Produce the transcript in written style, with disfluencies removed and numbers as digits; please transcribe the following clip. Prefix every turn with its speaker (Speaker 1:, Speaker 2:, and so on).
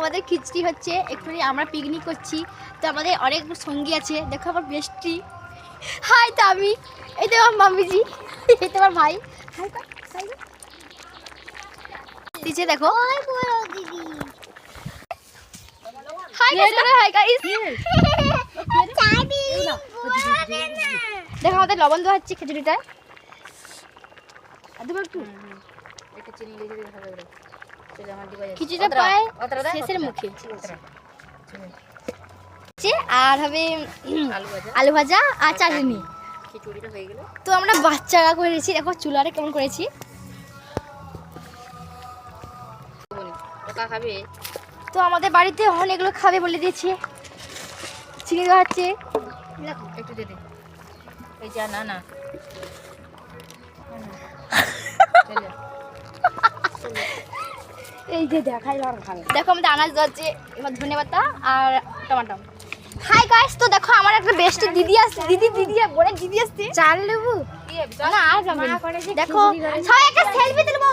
Speaker 1: আমাদের খিচড়ি হচ্ছে, একটু আমরা পিকনিক করছি। তো আমাদের অনেক সঙ্গী আছে, দেখো আমার বেস্টি, হাই তো আমি, এই তো আমার মামিজি, এই তো আমার ভাই, হাই হাই দিচ্ছে দেখো, হাই গাইস, হাই গাইস। দেখো আমাদের লবণ দেওয়া হচ্ছে খিচুড়িটায়, খিচুড়িটা প্রায় শেষের মুখে। আর হবে আলু ভাজা আর চাটনি। তো আমরা বাচ্চারা করেছি, দেখো চুলারে কেমন করেছি। তো আমাদের বাড়িতে অনেকগুলো খাবে বলে দিয়েছে, চিনি দেওয়া হচ্ছে
Speaker 2: একটু দে দে, এই যা না না
Speaker 1: এই যে দেখাই দেখো আমাদের আনাজ দেওয়া, এবার ধনে পাতা আর টমাটো। হাই গাইস, তো দেখো আমার একটা বেস্ট দিদি আসছে, দিদি বোনের দিদি আসছে, চাল নেবো না আর দেখো সবাই একটা সেলফি তুলবো।